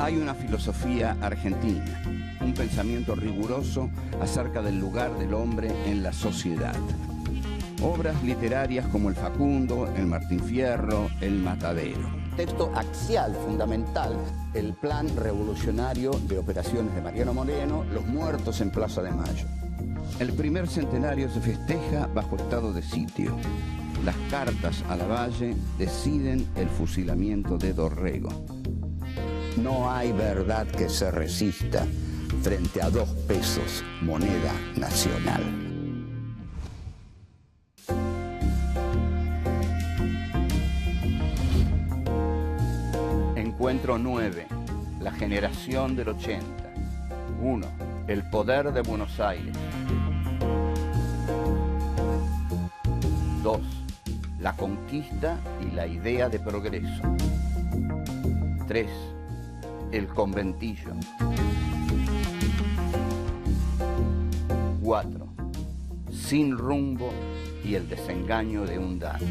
Hay una filosofía argentina, un pensamiento riguroso acerca del lugar del hombre en la sociedad. Obras literarias como El Facundo, El Martín Fierro, El Matadero. Texto axial, fundamental, el plan revolucionario de operaciones de Mariano Moreno, Los muertos en Plaza de Mayo. El primer centenario se festeja bajo estado de sitio. Las cartas a Lavalle deciden el fusilamiento de Dorrego. No hay verdad que se resista frente a 2 pesos, moneda nacional. Encuentro 9. La generación del 80. 1. El poder de Buenos Aires. 2. La conquista y la idea de progreso. 3. El conventillo. 4. Sin rumbo y el desengaño de un dano.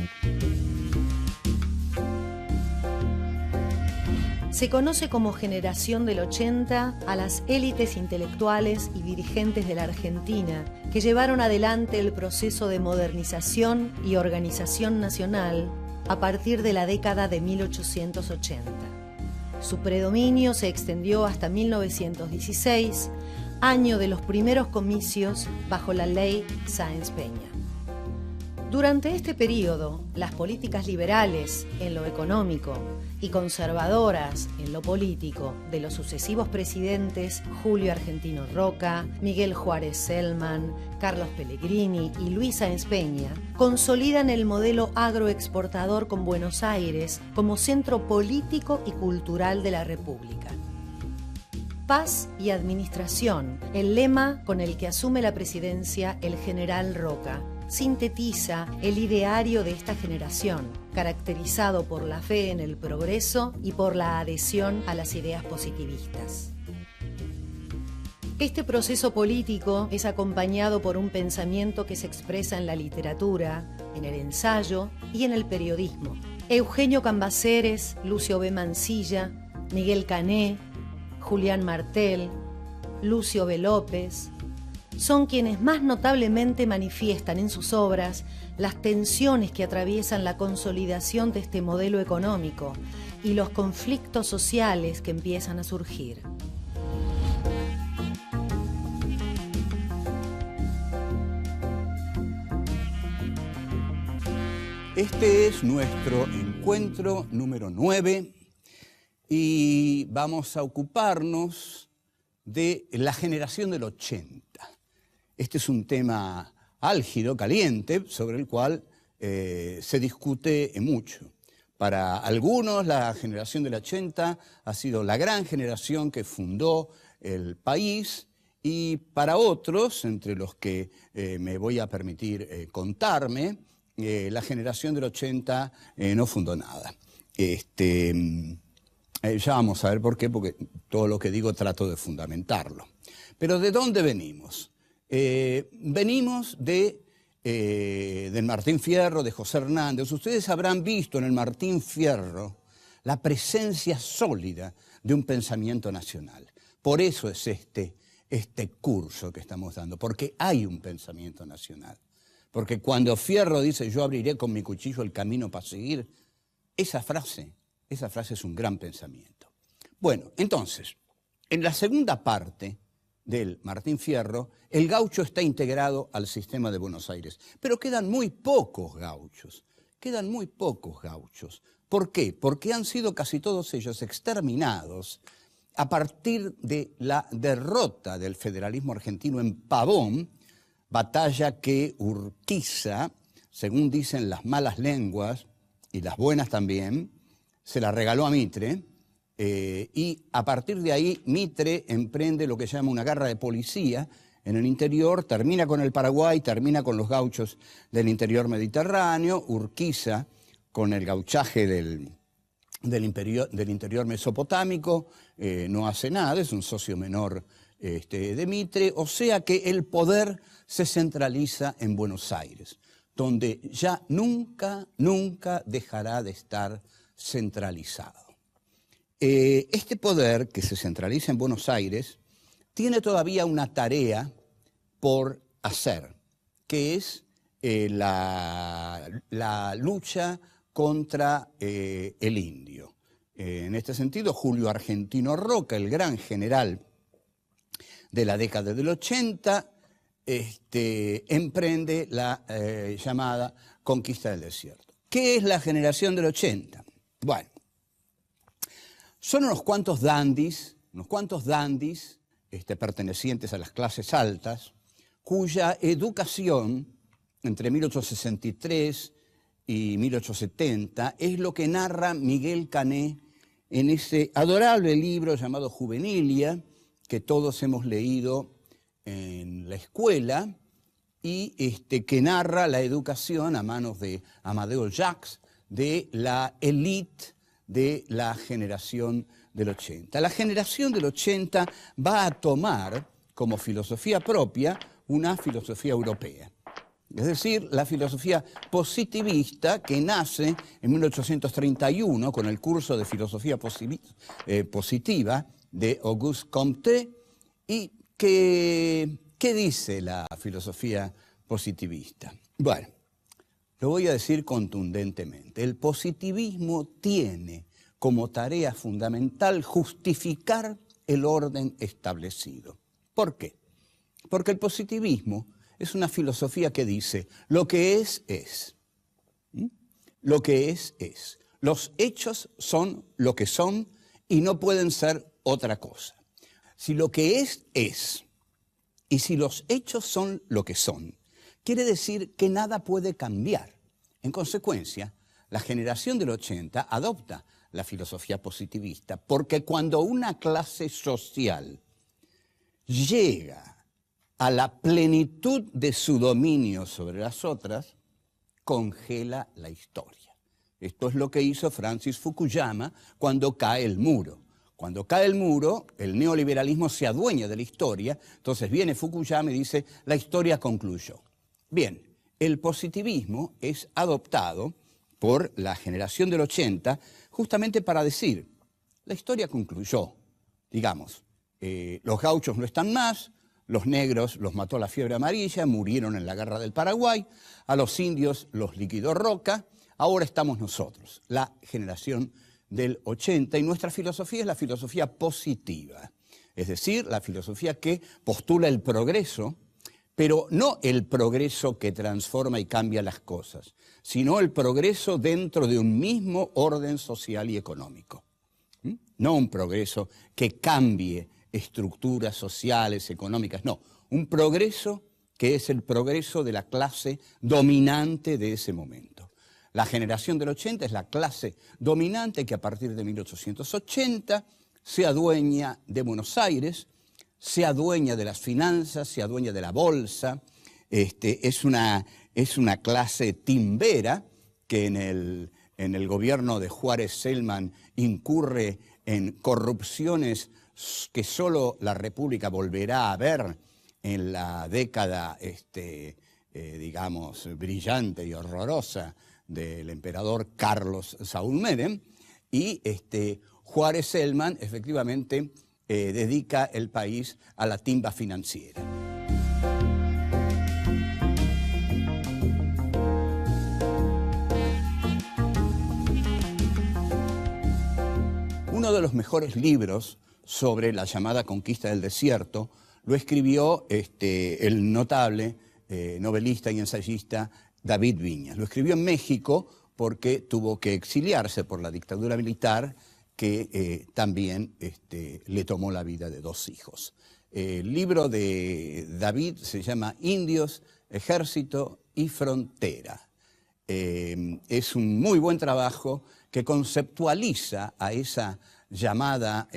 Se conoce como generación del 80 a las élites intelectuales y dirigentes de la Argentina que llevaron adelante el proceso de modernización y organización nacional a partir de la década de 1880. Su predominio se extendió hasta 1916, año de los primeros comicios bajo la ley Sáenz Peña. Durante este periodo, las políticas liberales en lo económico y conservadoras en lo político de los sucesivos presidentes Julio Argentino Roca, Miguel Juárez Celman, Carlos Pellegrini y Luis Sáenz Peña consolidan el modelo agroexportador con Buenos Aires como centro político y cultural de la República. Paz y administración, el lema con el que asume la presidencia el general Roca, sintetiza el ideario de esta generación, caracterizado por la fe en el progreso y por la adhesión a las ideas positivistas. Este proceso político es acompañado por un pensamiento que se expresa en la literatura, en el ensayo y en el periodismo. Eugenio Cambaceres, Lucio B. Mansilla, Miguel Cané, Julián Martel, Lucio B. López, son quienes más notablemente manifiestan en sus obras las tensiones que atraviesan la consolidación de este modelo económico y los conflictos sociales que empiezan a surgir. Este es nuestro encuentro número 9 y vamos a ocuparnos de la generación del 80. Este es un tema álgido, caliente, sobre el cual se discute mucho. Para algunos, la generación del 80 ha sido la gran generación que fundó el país, y para otros, entre los que me voy a permitir contarme, la generación del 80 no fundó nada. Ya vamos a ver por qué, porque todo lo que digo trato de fundamentarlo. Pero ¿de dónde venimos? Venimos del Martín Fierro, de José Hernández. Ustedes habrán visto en el Martín Fierro la presencia sólida de un pensamiento nacional. Por eso es este curso que estamos dando, porque hay un pensamiento nacional. Porque cuando Fierro dice yo abriré con mi cuchillo el camino para seguir, esa frase es un gran pensamiento. Bueno, entonces, en la segunda parte del Martín Fierro, el gaucho está integrado al sistema de Buenos Aires. Pero quedan muy pocos gauchos. ¿Por qué? Porque han sido casi todos ellos exterminados a partir de la derrota del federalismo argentino en Pavón, batalla que Urquiza, según dicen las malas lenguas y las buenas también, se la regaló a Mitre. Y a partir de ahí Mitre emprende lo que se llama una guerra de policía en el interior, termina con el Paraguay, termina con los gauchos del interior mediterráneo, Urquiza con el gauchaje del interior mesopotámico, no hace nada, es un socio menor de Mitre, o sea que el poder se centraliza en Buenos Aires, donde ya nunca dejará de estar centralizado. Este poder, que se centraliza en Buenos Aires, tiene todavía una tarea por hacer, que es la lucha contra el indio. En este sentido, Julio Argentino Roca, el gran general de la década del 80, emprende la llamada conquista del desierto. ¿Qué es la generación del 80? Bueno, son unos cuantos dandis pertenecientes a las clases altas, cuya educación entre 1863 y 1870 es lo que narra Miguel Cané en ese adorable libro llamado Juvenilia, que todos hemos leído en la escuela, y que narra la educación a manos de Amadeo Jacques de la élite de la generación del 80. La generación del 80 va a tomar como filosofía propia una filosofía europea. Es decir, la filosofía positivista que nace en 1831 con el curso de filosofía positiva de Auguste Comte. ¿Y qué dice la filosofía positivista? Bueno, lo voy a decir contundentemente. El positivismo tiene como tarea fundamental justificar el orden establecido. ¿Por qué? Porque el positivismo es una filosofía que dice, lo que es, es. Lo que es. Los hechos son lo que son y no pueden ser otra cosa. Si lo que es, es. Y si los hechos son lo que son, quiere decir que nada puede cambiar. En consecuencia, la generación del 80 adopta la filosofía positivista, porque cuando una clase social llega a la plenitud de su dominio sobre las otras, congela la historia. Esto es lo que hizo Francis Fukuyama cuando cae el muro. Cuando cae el muro, el neoliberalismo se adueña de la historia, entonces viene Fukuyama y dice, la historia concluyó. Bien, el positivismo es adoptado por la generación del 80 justamente para decir, la historia concluyó, digamos, los gauchos no están más, los negros los mató la fiebre amarilla, murieron en la guerra del Paraguay, a los indios los liquidó Roca, ahora estamos nosotros, la generación del 80, y nuestra filosofía es la filosofía positiva, es decir, la filosofía que postula el progreso, pero no el progreso que transforma y cambia las cosas, sino el progreso dentro de un mismo orden social y económico. No un progreso que cambie estructuras sociales, económicas, no. Un progreso que es el progreso de la clase dominante de ese momento. La generación del 80 es la clase dominante que a partir de 1880 se adueña de Buenos Aires, se adueña de las finanzas, se adueña de la bolsa, es una clase timbera que en el gobierno de Juárez Selman incurre en corrupciones que solo la República volverá a ver en la década, digamos, brillante y horrorosa del emperador Carlos Saúl Menem, y Juárez Selman efectivamente dedica el país a la timba financiera. Uno de los mejores libros sobre la llamada conquista del desierto lo escribió el notable novelista y ensayista David Viñas. Lo escribió en México porque tuvo que exiliarse por la dictadura militar que también le tomó la vida de 2 hijos. El libro de David se llama Indios, Ejército y Frontera. Es un muy buen trabajo que conceptualiza a esa llamada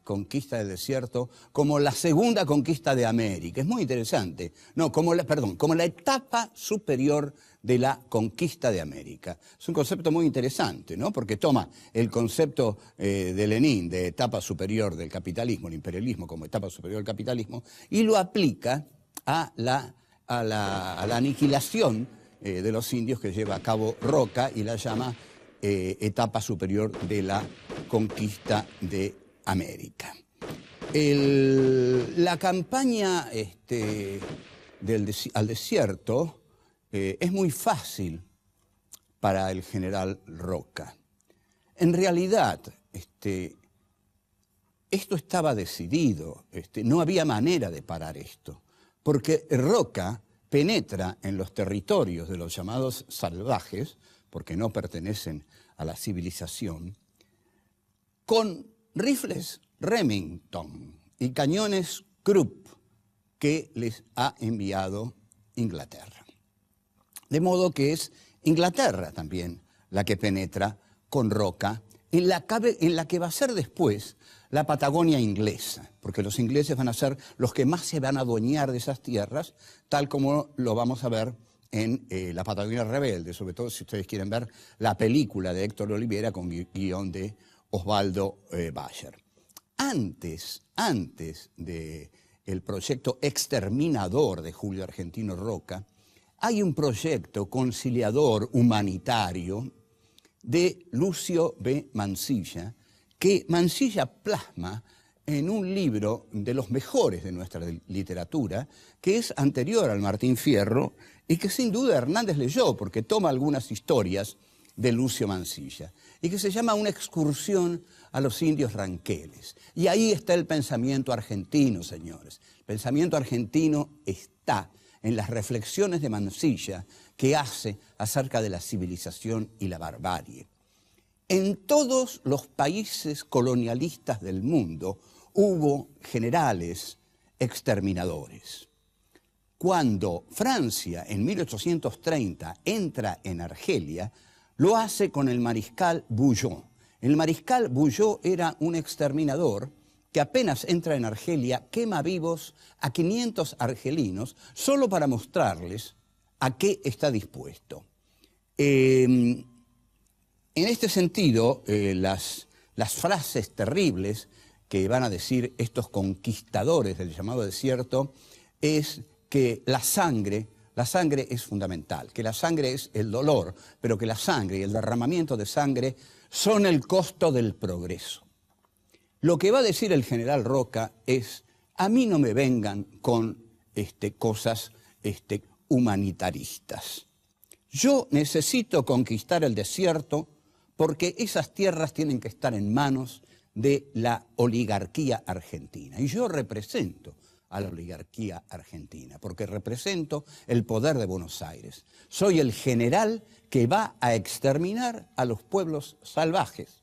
conquista del desierto como la segunda conquista de América. Es muy interesante. No, como la etapa superior de la conquista de América. Es un concepto muy interesante, ¿no? Porque toma el concepto de Lenin de etapa superior del capitalismo, el imperialismo como etapa superior del capitalismo, y lo aplica a la aniquilación de los indios que lleva a cabo Roca y la llama etapa superior de la conquista de América. La campaña al desierto es muy fácil para el general Roca. En realidad, esto estaba decidido, no había manera de parar esto, porque Roca penetra en los territorios de los llamados salvajes, porque no pertenecen a la civilización, con rifles Remington y cañones Krupp que les ha enviado Inglaterra. De modo que es Inglaterra también la que penetra con Roca, en la que va a ser después la Patagonia inglesa, porque los ingleses van a ser los que más se van a adueñar de esas tierras, tal como lo vamos a ver en La Patagonia Rebelde, sobre todo si ustedes quieren ver la película de Héctor Olivera con guión de Osvaldo Bayer. Antes del proyecto exterminador de Julio Argentino Roca, hay un proyecto conciliador humanitario de Lucio B. Mansilla, que Mansilla plasma en un libro de los mejores de nuestra literatura, que es anterior al Martín Fierro y que sin duda Hernández leyó porque toma algunas historias de Lucio Mansilla, y que se llama Una excursión a los indios ranqueles. Y ahí está el pensamiento argentino, señores. El pensamiento argentino está en las reflexiones de Mansilla que hace acerca de la civilización y la barbarie. En todos los países colonialistas del mundo hubo generales exterminadores. Cuando Francia, en 1830, entra en Argelia, lo hace con el mariscal Bugeaud. El mariscal Bugeaud era un exterminador que apenas entra en Argelia, quema vivos a 500 argelinos solo para mostrarles a qué está dispuesto. En este sentido, las frases terribles que van a decir estos conquistadores del llamado desierto es que la sangre es fundamental, que la sangre es el dolor, pero que la sangre y el derramamiento de sangre son el costo del progreso. Lo que va a decir el general Roca es: a mí no me vengan con cosas humanitaristas. Yo necesito conquistar el desierto porque esas tierras tienen que estar en manos de la oligarquía argentina. Y yo represento a la oligarquía argentina, porque represento el poder de Buenos Aires. Soy el general que va a exterminar a los pueblos salvajes,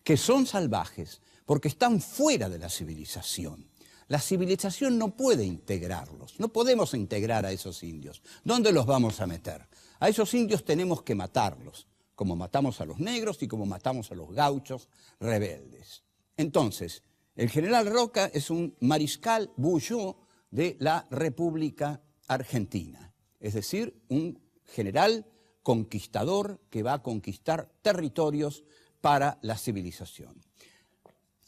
que son salvajes porque están fuera de la civilización. La civilización no puede integrarlos, no podemos integrar a esos indios. ¿Dónde los vamos a meter? A esos indios tenemos que matarlos, como matamos a los negros y como matamos a los gauchos rebeldes. Entonces, el general Roca es un mariscal Bugeaud de la República Argentina, es decir, un general conquistador que va a conquistar territorios para la civilización.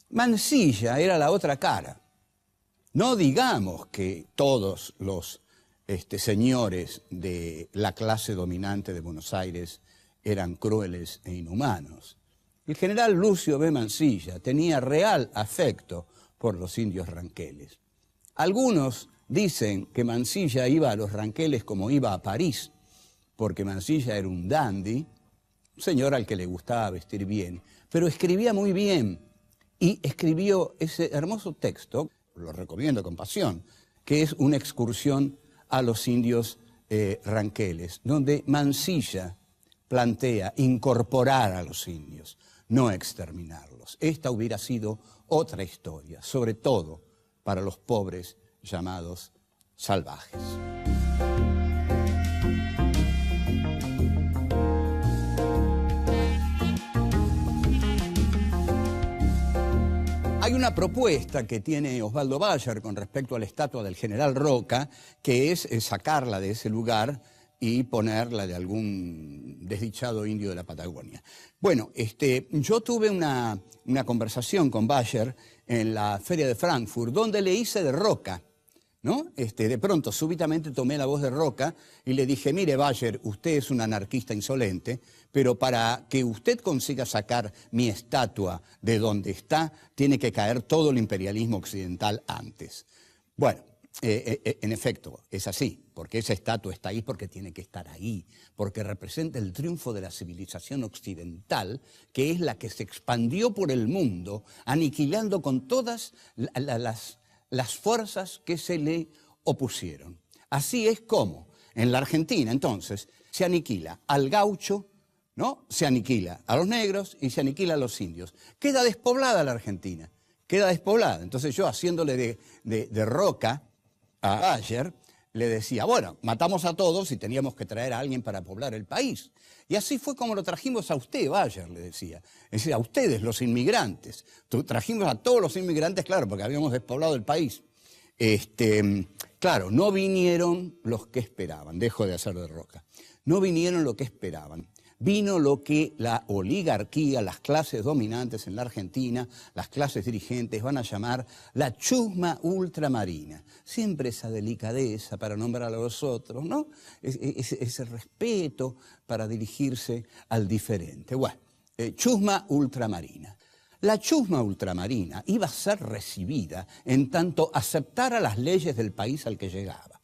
Mansilla era la otra cara. No digamos que todos los señores de la clase dominante de Buenos Aires eran crueles e inhumanos. El general Lucio B. Mansilla tenía real afecto por los indios ranqueles. Algunos dicen que Mansilla iba a los ranqueles como iba a París, porque Mansilla era un dandy, un señor al que le gustaba vestir bien, pero escribía muy bien y escribió ese hermoso texto, lo recomiendo con pasión, que es Una excursión a los indios ranqueles, donde Mansilla plantea incorporar a los indios, no exterminarlos. Esta hubiera sido otra historia, sobre todo para los pobres llamados salvajes. Hay una propuesta que tiene Osvaldo Bayer con respecto a la estatua del general Roca, que es sacarla de ese lugar y ponerla de algún desdichado indio de la Patagonia. Bueno, yo tuve una conversación con Bayer en la Feria de Frankfurt, donde le hice de Roca. ¿no? De pronto, súbitamente tomé la voz de Roca y le dije, mire, Bayer, usted es un anarquista insolente, pero para que usted consiga sacar mi estatua de donde está, tiene que caer todo el imperialismo occidental antes. Bueno, en efecto, es así, porque esa estatua está ahí porque tiene que estar ahí, porque representa el triunfo de la civilización occidental, que es la que se expandió por el mundo, aniquilando con todas las fuerzas que se le opusieron. Así es como en la Argentina, entonces, se aniquila al gaucho, ¿no? Se aniquila a los negros y se aniquila a los indios. Queda despoblada la Argentina, queda despoblada. Entonces yo, haciéndole de Roca a Bayer, le decía, bueno, matamos a todos y teníamos que traer a alguien para poblar el país. Y así fue como lo trajimos a usted, Bayer, le decía. Es decir, a ustedes, los inmigrantes. Trajimos a todos los inmigrantes, claro, porque habíamos despoblado el país. Claro, no vinieron los que esperaban, dejo de hacer de Roca. No vinieron lo que esperaban. Vino lo que la oligarquía, las clases dominantes en la Argentina, las clases dirigentes van a llamar la chusma ultramarina. Siempre esa delicadeza para nombrar a los otros, ¿no? Ese respeto para dirigirse al diferente. Bueno, chusma ultramarina. La chusma ultramarina iba a ser recibida en tanto aceptara las leyes del país al que llegaba.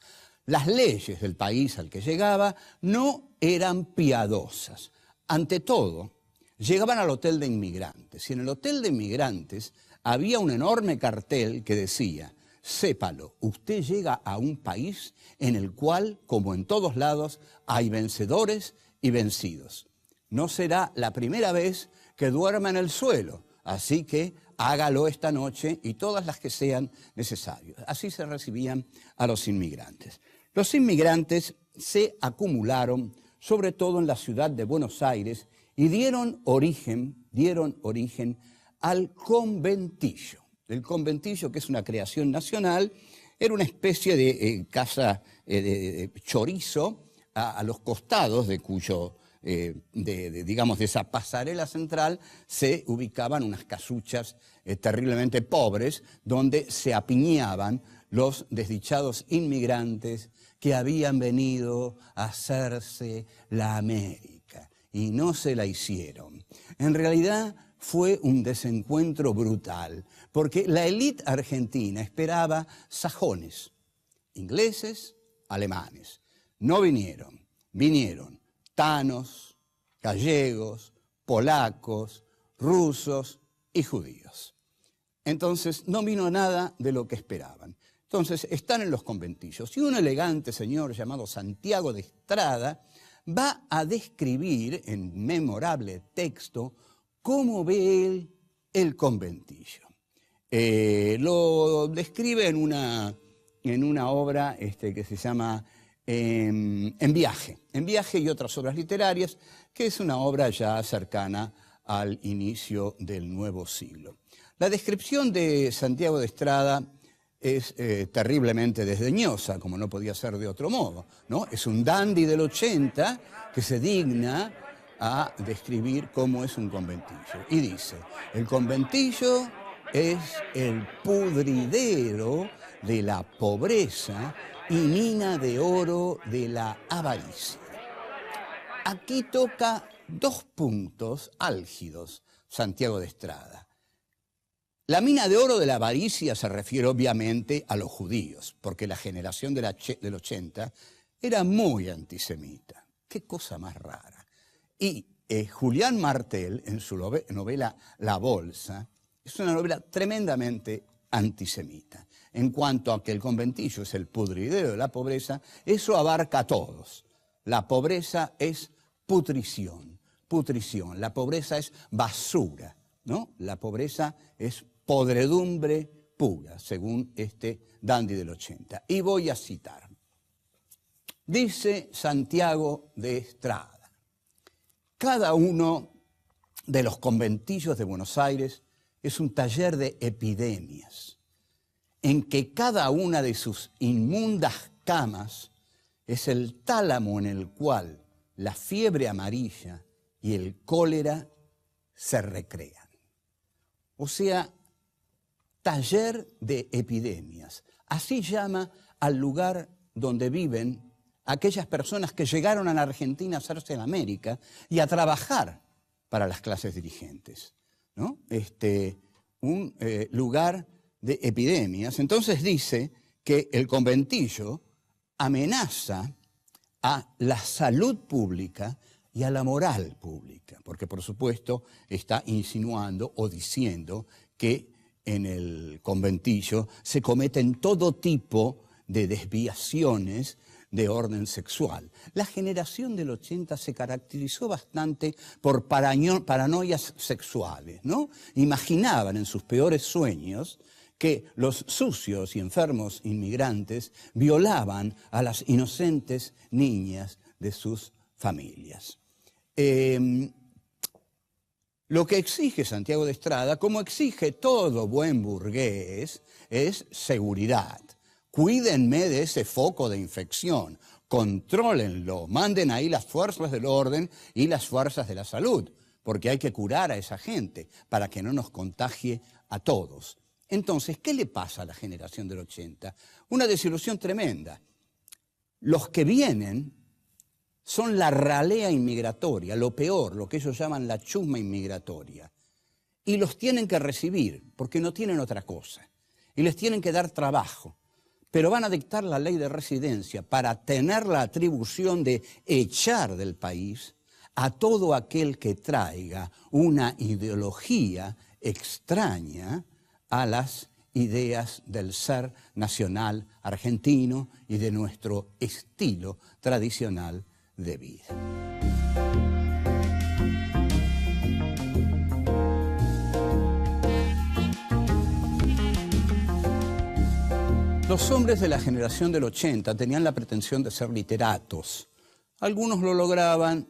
Las leyes del país al que llegaba no eran piadosas. Ante todo, llegaban al hotel de inmigrantes. Y en el hotel de inmigrantes había un enorme cartel que decía, sépalo, usted llega a un país en el cual, como en todos lados, hay vencedores y vencidos. No será la primera vez que duerma en el suelo, así que hágalo esta noche y todas las que sean necesarias. Así se recibían a los inmigrantes. Los inmigrantes se acumularon, sobre todo en la ciudad de Buenos Aires, y dieron origen al conventillo. El conventillo, que es una creación nacional, era una especie de casa de chorizo a los costados de cuyo, digamos, de esa pasarela central se ubicaban unas casuchas terriblemente pobres donde se apiñaban los desdichados inmigrantes que habían venido a hacerse la América y no se la hicieron. En realidad fue un desencuentro brutal, porque la élite argentina esperaba sajones, ingleses, alemanes. No vinieron, vinieron tanos, gallegos, polacos, rusos y judíos. Entonces no vino nada de lo que esperaban. Entonces están en los conventillos y un elegante señor llamado Santiago de Estrada va a describir en memorable texto cómo ve él el conventillo. Lo describe en una obra que se llama En viaje y otras obras literarias, que es una obra ya cercana al inicio del nuevo siglo. La descripción de Santiago de Estrada es terriblemente desdeñosa, como no podía ser de otro modo, ¿no? Es un dandy del 80 que se digna a describir cómo es un conventillo. Y dice, el conventillo es el pudridero de la pobreza y mina de oro de la avaricia. Aquí toca dos puntos álgidos Santiago de Estrada. La mina de oro de la avaricia se refiere obviamente a los judíos, porque la generación del 80 era muy antisemita. Qué cosa más rara. Y Julián Martel, en su novela La Bolsa, es una novela tremendamente antisemita. En cuanto a que el conventillo es el pudridero de la pobreza, eso abarca a todos. La pobreza es putrición. La pobreza es basura, ¿no? La pobreza es podredumbre pura, según este dandy del 80. Y voy a citar. Dice Santiago de Estrada, cada uno de los conventillos de Buenos Aires es un taller de epidemias, en que cada una de sus inmundas camas es el tálamo en el cual la fiebre amarilla y el cólera se recrean. O sea, taller de epidemias. Así llama al lugar donde viven aquellas personas que llegaron a la Argentina a hacerse en América y a trabajar para las clases dirigentes, ¿no? Un lugar de epidemias. Entonces dice que el conventillo amenaza a la salud pública y a la moral pública, porque por supuesto está insinuando o diciendo que en el conventillo se cometen todo tipo de desviaciones de orden sexual. La generación del 80 se caracterizó bastante por paranoias sexuales, ¿no? Imaginaban en sus peores sueños que los sucios y enfermos inmigrantes violaban a las inocentes niñas de sus familias. Lo que exige Santiago de Estrada, como exige todo buen burgués, es seguridad. Cuídenme de ese foco de infección, contrólenlo, manden ahí las fuerzas del orden y las fuerzas de la salud, porque hay que curar a esa gente para que no nos contagie a todos. Entonces, ¿qué le pasa a la generación del 80? Una desilusión tremenda. Los que vienen son la ralea inmigratoria, lo peor, lo que ellos llaman la chusma inmigratoria. Y los tienen que recibir, porque no tienen otra cosa. Y les tienen que dar trabajo. Pero van a dictar la ley de residencia para tener la atribución de echar del país a todo aquel que traiga una ideología extraña a las ideas del ser nacional argentino y de nuestro estilo tradicional de vida. Los hombres de la generación del 80 tenían la pretensión de ser literatos. Algunos lo lograban,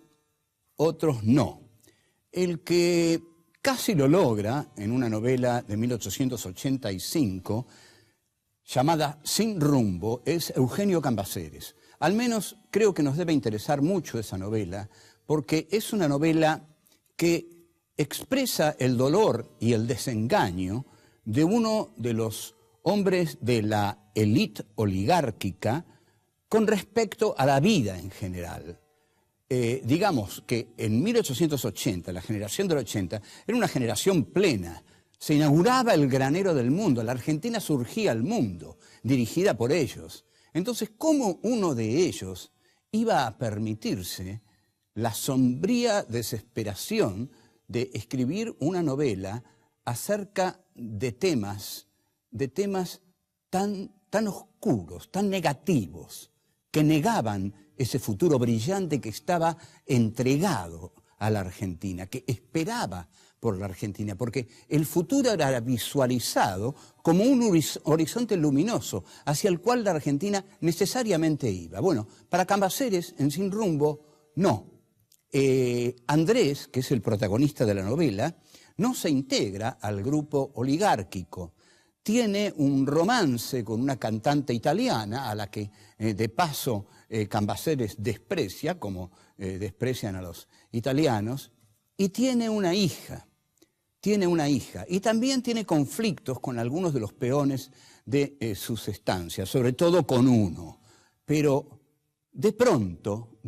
otros no. El que casi lo logra en una novela de 1885 llamada Sin rumbo es Eugenio Cambaceres. Al menos creo que nos debe interesar mucho esa novela porque es una novela que expresa el dolor y el desengaño de uno de los hombres de la élite oligárquica con respecto a la vida en general. Digamos que en 1880, la generación del 80, era una generación plena. Se inauguraba el granero del mundo, la Argentina surgía al mundo, dirigida por ellos. Entonces, ¿cómo uno de ellos iba a permitirse la sombría desesperación de escribir una novela acerca de temas tan oscuros, tan negativos, que negaban ese futuro brillante que estaba entregado a la Argentina, que esperaba por la Argentina, porque el futuro era visualizado como un horizonte luminoso hacia el cual la Argentina necesariamente iba? Bueno, para Cambaceres, en Sin rumbo, no. Andrés, que es el protagonista de la novela, no se integra al grupo oligárquico. Tiene un romance con una cantante italiana a la que, de paso, Cambaceres desprecia, como desprecian a los italianos, y tiene una hija. Y también tiene conflictos con algunos de los peones de sus estancias, sobre todo con uno. Pero de pronto,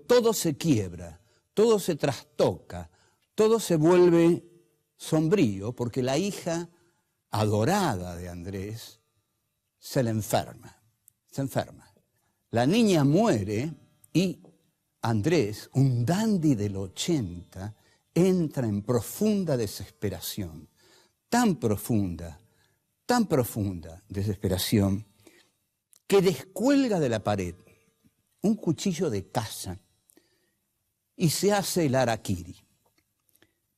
todo se quiebra, todo se trastoca, todo se vuelve sombrío, porque la hija adorada de Andrés se enferma. La niña muere y Andrés, un dandy del 80, entra en profunda desesperación, tan profunda desesperación, que descuelga de la pared un cuchillo de caza y se hace el harakiri.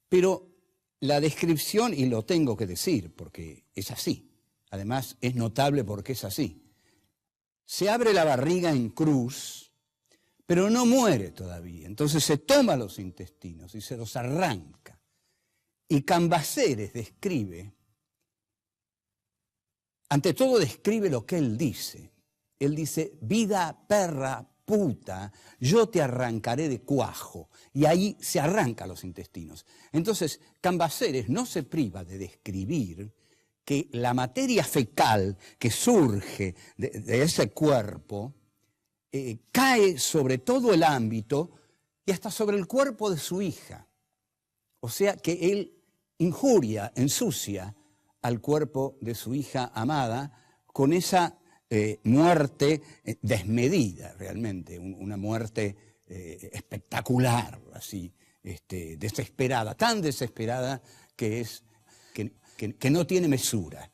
Pero la descripción, y lo tengo que decir porque es así, además es notable porque es así, se abre la barriga en cruz, pero no muere todavía. Entonces se toma los intestinos y se los arranca. Y Cambaceres describe, ante todo describe lo que él dice. Él dice: vida, perra, puta, yo te arrancaré de cuajo. Y ahí se arranca los intestinos. Entonces Cambaceres no se priva de describir que la materia fecal que surge de ese cuerpo cae sobre todo el ámbito y hasta sobre el cuerpo de su hija. O sea que él injuria, ensucia al cuerpo de su hija amada con esa muerte desmedida, realmente, una muerte espectacular, así, desesperada, tan desesperada que no tiene mesura.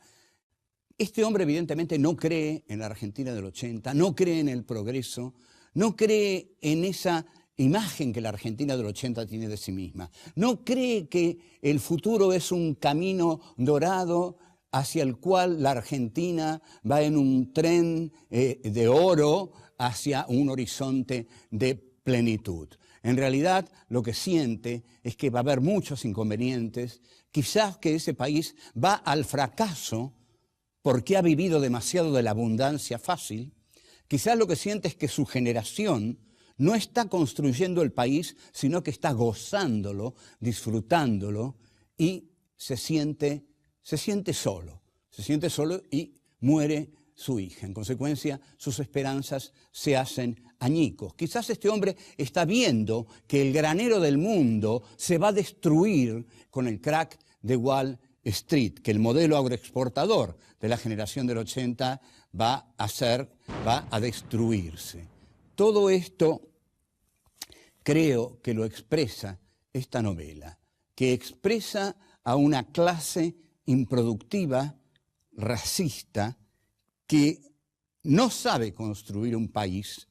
Este hombre evidentemente no cree en la Argentina del 80, no cree en el progreso, no cree en esa imagen que la Argentina del 80 tiene de sí misma. No cree que el futuro es un camino dorado hacia el cual la Argentina va en un tren de oro hacia un horizonte de plenitud. En realidad, lo que siente es que va a haber muchos inconvenientes, quizás que ese país va al fracaso porque ha vivido demasiado de la abundancia fácil. Quizás lo que siente es que su generación no está construyendo el país, sino que está gozándolo, disfrutándolo, y se siente solo y muere su hija. En consecuencia, sus esperanzas se hacen añicos. Quizás este hombre está viendo que el granero del mundo se va a destruir con el crack de Wall Street, que el modelo agroexportador de la generación del 80 va a destruirse. Todo esto creo que lo expresa esta novela, que expresa a una clase improductiva, racista, que no sabe construir un país,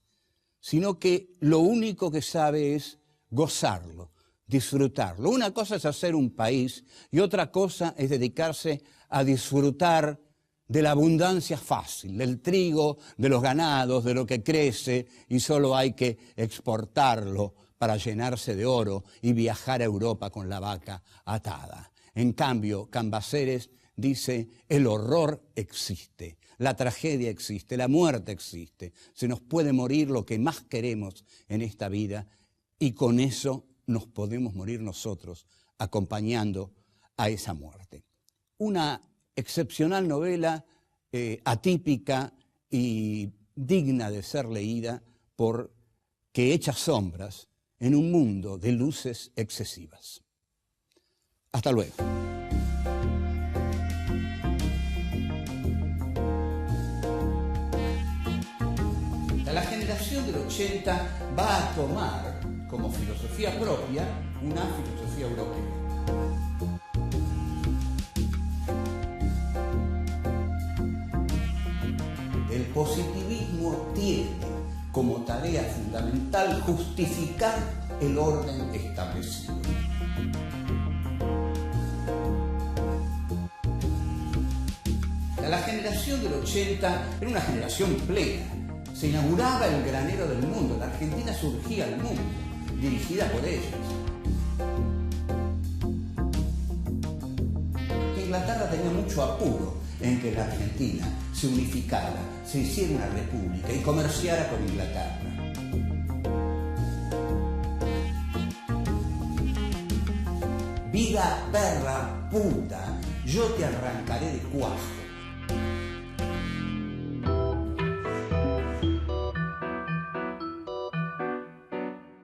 sino que lo único que sabe es gozarlo, disfrutarlo. Una cosa es hacer un país y otra cosa es dedicarse a disfrutar de la abundancia fácil, del trigo, de los ganados, de lo que crece y solo hay que exportarlo para llenarse de oro y viajar a Europa con la vaca atada. En cambio, Cambaceres dice, el horror existe, la tragedia existe, la muerte existe, se nos puede morir lo que más queremos en esta vida y con eso nos podemos morir nosotros acompañando a esa muerte. Una excepcional novela, atípica y digna de ser leída porque echa sombras en un mundo de luces excesivas. Hasta luego. La generación del 80 va a tomar como filosofía propia una filosofía europea. El positivismo tiene como tarea fundamental justificar el orden establecido. La generación del 80 era una generación plena. Se inauguraba el granero del mundo, la Argentina surgía al mundo, dirigida por ellos. Inglaterra tenía mucho apuro en que la Argentina se unificara, se hiciera una república y comerciara con Inglaterra. Viva perra puta, yo te arrancaré de cuajo.